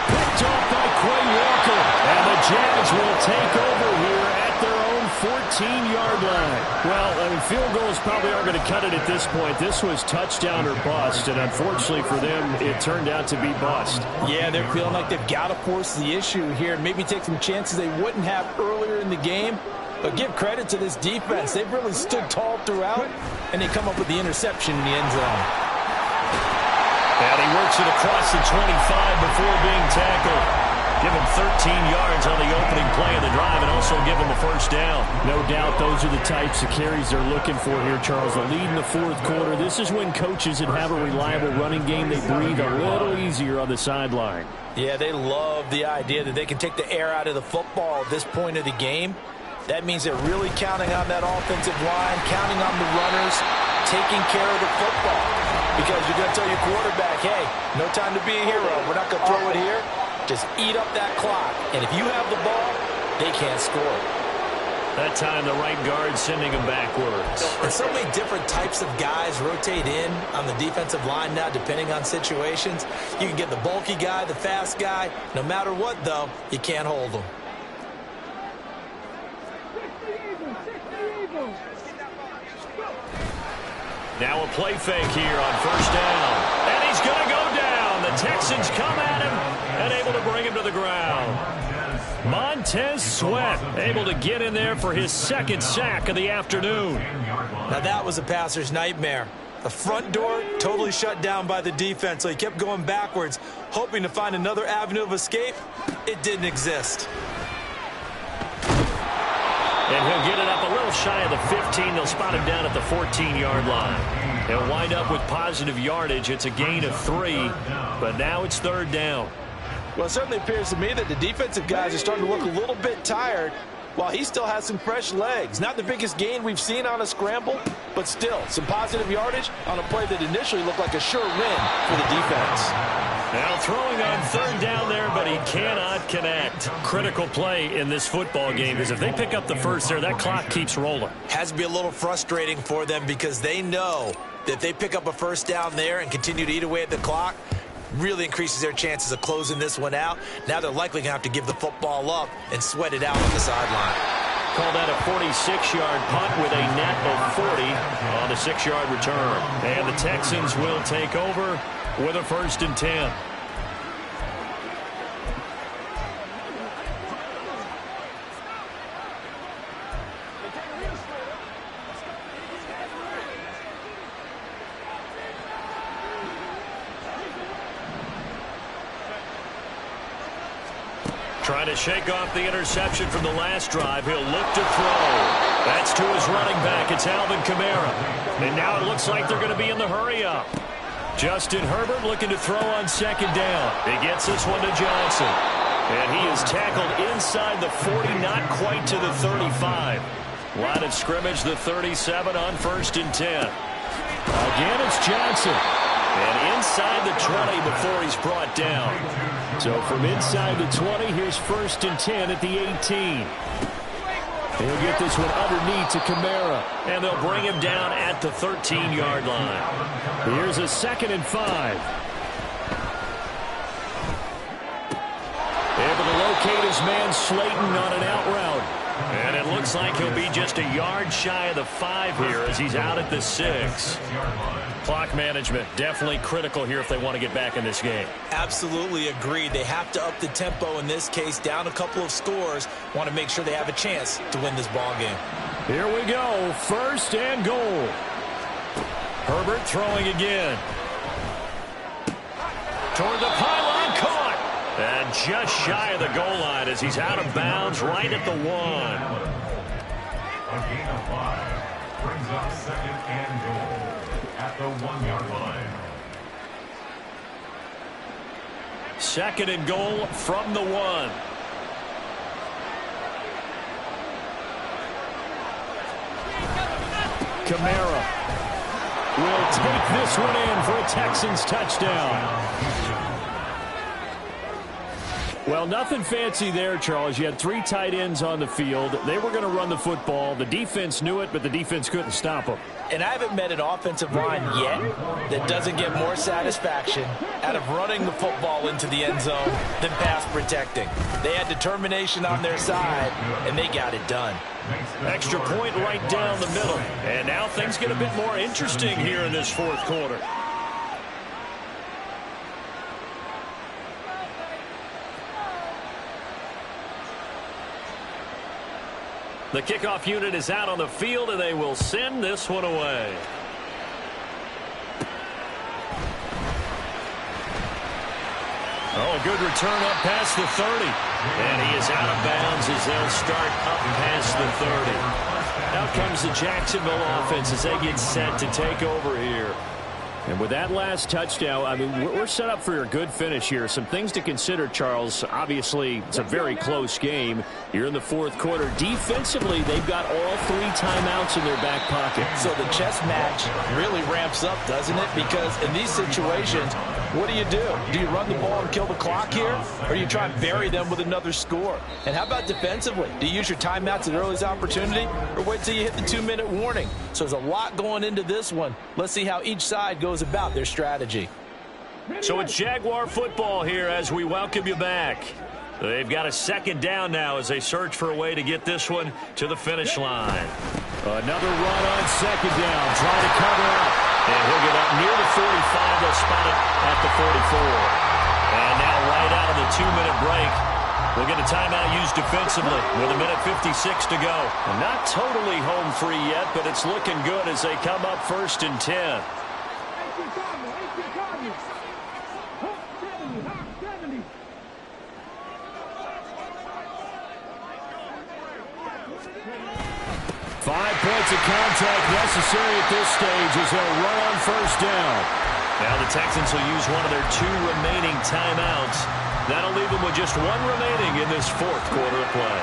Picked off by Quay Walker. And the Jags will take over here at their own 14-yard line. Well, field goals probably aren't going to cut it at this point. This was touchdown or bust, and unfortunately for them, it turned out to be bust.
Yeah, they're feeling like they've got to force the issue here and maybe take some chances they wouldn't have earlier in the game. But give credit to this defense. They've really stood tall throughout, and they come up with the interception in the end zone.
And he works it across the 25 before being tackled. Give him 13 yards on the opening play of the drive and also give him a 1st down.
No doubt those are the types of carries they're looking for here, Charles. The lead in the 4th quarter. This is when coaches that have a reliable running game, they breathe a little easier on the sideline.
Yeah, they love the idea that they can take the air out of the football at this point of the game. That means they're really counting on that offensive line, counting on the runners, taking care of the football. Because you're going to tell your quarterback, hey, no time to be a hero. We're not going to throw it here. Just eat up that clock. And if you have the ball, they can't score.
That time, the right guard sending him backwards.
And so many different types of guys rotate in on the defensive line now, depending on situations. You can get the bulky guy, the fast guy. No matter what, though, you can't hold them.
Now a play fake here on 1st down. And he's going to go down. The Texans come at him and able to bring him to the ground. Montez Sweat able to get in there for his 2nd sack of the afternoon.
Now that was a passer's nightmare. The front door totally shut down by the defense, so he kept going backwards, hoping to find another avenue of escape. It didn't exist.
And he'll get it up a little shy of the 15. They'll spot him down at the 14-yard line. He'll wind up with positive yardage. It's a gain of 3, but now it's 3rd down.
Well, it certainly appears to me that the defensive guys are starting to look a little bit tired while he still has some fresh legs. Not the biggest gain we've seen on a scramble, but still some positive yardage on a play that initially looked like a sure win for the defense.
Now throwing on 3rd down there, but he cannot connect. Critical play in this football game because if they pick up the 1st there, that clock keeps rolling.
Has to be a little frustrating for them because they know that if they pick up a 1st down there and continue to eat away at the clock, really increases their chances of closing this one out. Now they're likely going to have to give the football up and sweat it out on the sideline.
Call that a 46-yard punt with a net of 40 on the 6-yard return. And the Texans will take over with a 1st and 10. Trying to shake off the interception from the last drive. He'll look to throw. That's to his running back. It's Alvin Kamara. And now it looks like they're going to be in the hurry-up. Justin Herbert looking to throw on second down. He gets this one to Johnson. And he is tackled inside the 40, not quite to the 35. Line of scrimmage, the 37 on 1st and 10.
Again, it's Johnson.
And inside the 20 before he's brought down.
So from inside the 20, here's 1st and 10 at the 18. He'll get this one underneath to Kamara.
And they'll bring him down at the 13-yard line.
Here's a 2nd and 5. Able to locate his man Slayton on an out route.
And it looks like he'll be just a yard shy of the 5 here as he's out at the 6. Clock management definitely critical here if they want to get back in this game.
Absolutely agree. They have to up the tempo in this case, down a couple of scores. Want to make sure they have a chance to win this ball game.
Here we go. 1st and goal.
Herbert throwing again. Toward the pylon, caught. And just shy of the goal line as he's out of bounds right at the 1.
A gain of 5 brings up 2nd and goal at the 1-yard line.
2nd and goal from the 1.
Kamara will take this one in for a Texans touchdown. Well, nothing fancy there, Charles. You had 3 tight ends on the field. They were going to run the football. The defense knew it, but the defense couldn't stop them.
And I haven't met an offensive line yet that doesn't get more satisfaction out of running the football into the end zone than pass protecting. They had determination on their side, and they got it done.
Extra point right down the middle. And now things get a bit more interesting here in this 4th quarter. The kickoff unit is out on the field, and they will send this one away. Oh, a good return up past the 30. And he is out of bounds as they'll start up past the 30. Out comes the Jacksonville offense as they get set to take over here.
And with that last touchdown, I mean, we're set up for a good finish here. Some things to consider, Charles. Obviously, it's a very close game. You're in the 4th quarter. Defensively, they've got all 3 timeouts in their back pocket.
So the chess match really ramps up, doesn't it? Because in these situations, what do? Do you run the ball and kill the clock here? Or do you try and bury them with another score? And how about defensively? Do you use your timeouts at earliest opportunity? Or wait till you hit the 2-minute warning? So there's a lot going into this one. Let's see how each side goes about their strategy.
So it's Jaguar football here as we welcome you back. They've got a 2nd down now as they search for a way to get this one to the finish line.
Another run on 2nd down, trying to cover up.
And he'll get up near the 45. They'll spot it at the 44. And now right out of the 2-minute break, we'll get a timeout used defensively with 1:56 to go. And not totally home free yet, but it's looking good as they come up 1st and 10.
Five points of contact necessary at this stage as they'll run on 1st down.
Now the Texans will use one of their 2 remaining timeouts. That'll leave them with just 1 remaining in this 4th quarter of play.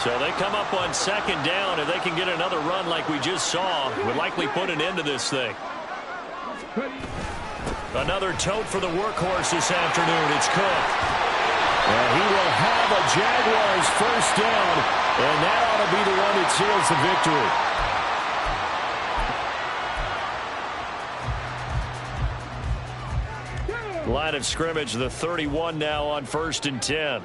So they come up on 2nd down. If they can get another run like we just saw, would likely put an end to this thing. Another tote for the workhorse this afternoon. It's Cook.
And he will have a Jaguars 1st down, and that ought to be the one that seals the victory.
Line of scrimmage, the 31 now on 1st and 10.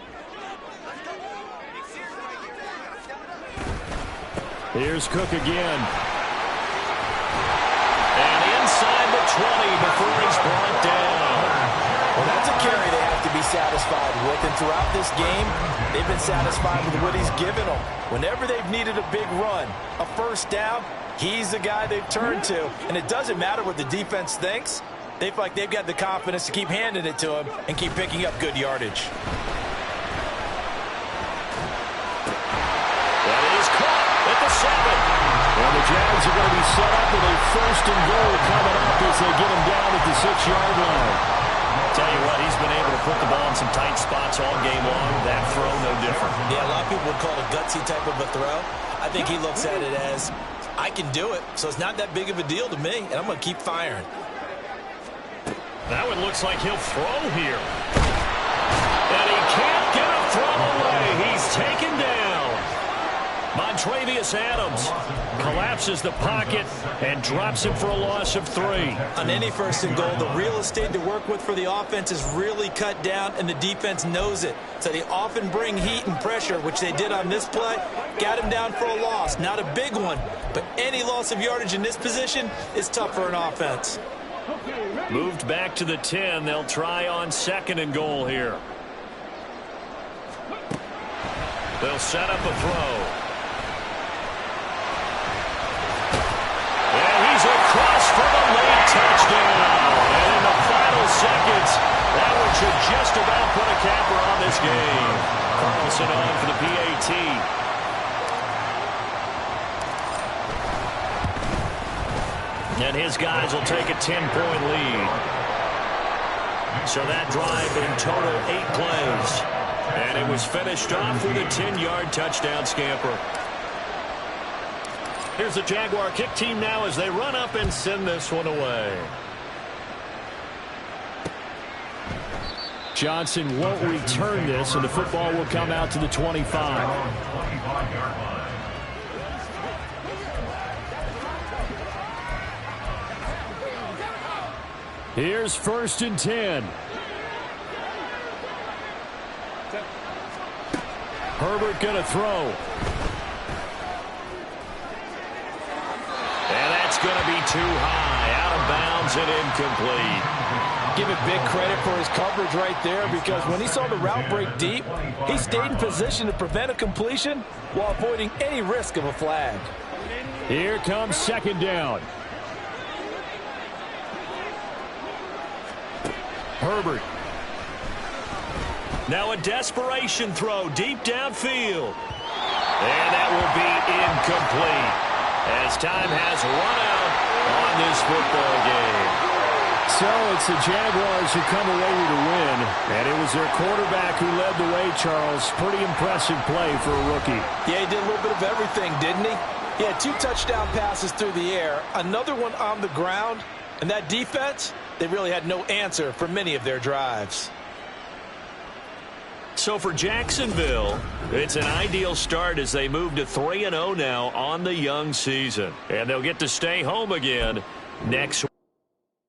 Here's Cook again.
And inside the 20 before he's brought down.
Well, that's a carry they have to be satisfied with. And throughout this game, they've been satisfied with what he's given them. Whenever they've needed a big run, a 1st down, he's the guy they've turned to. And it doesn't matter what the defense thinks. They feel like they've got the confidence to keep handing it to him and keep picking up good yardage.
Jags are going to be set up with a 1st and goal coming up as they get him down at the 6-yard line.
Tell you what, he's been able to put the ball in some tight spots all game long. That throw, no different.
Yeah, a lot of people would call it a gutsy type of a throw. I think he looks at it as, I can do it, so it's not that big of a deal to me, and I'm going to keep firing.
That one looks like he'll throw here. And he can't get a throw away. He's taken down. Montravius Adams collapses the pocket and drops him for a loss of 3.
On any 1st and goal, the real estate to work with for the offense is really cut down, and the defense knows it. So they often bring heat and pressure, which they did on this play. Got him down for a loss. Not a big one, but any loss of yardage in this position is tough for an offense.
Moved back to the 10. They'll try on 2nd and goal here. They'll set up a throw. And he's across for the late touchdown. And in the final seconds, that one should just about put a capper on this game. Carlson on for the PAT. And his guys will take a 10-point lead. So that drive in total 8 plays. And it was finished off with a 10-yard touchdown scamper.
Here's the Jaguar kick team now as they run up and send this one away. Johnson won't return this, and the football will come out to the 25. Here's 1st and 10. Herbert going to throw.
And that's going to be too high. Out of bounds and incomplete.
Give it big credit for his coverage right there, because when he saw the route break deep, he stayed in position to prevent a completion while avoiding any risk of a flag.
Here comes 2nd down. Herbert.
Now a desperation throw deep downfield. And that will be incomplete as time has run out on this football game.
So it's the Jaguars who come away with a win, and it was their quarterback who led the way, Charles. Pretty impressive play for a rookie.
Yeah, he did a little bit of everything, didn't he? He had 2 touchdown passes through the air, another one on the ground, and that defense, they really had no answer for many of their drives.
So for Jacksonville, it's an ideal start as they move to 3-0 now on the young season. And they'll get to stay home again next week.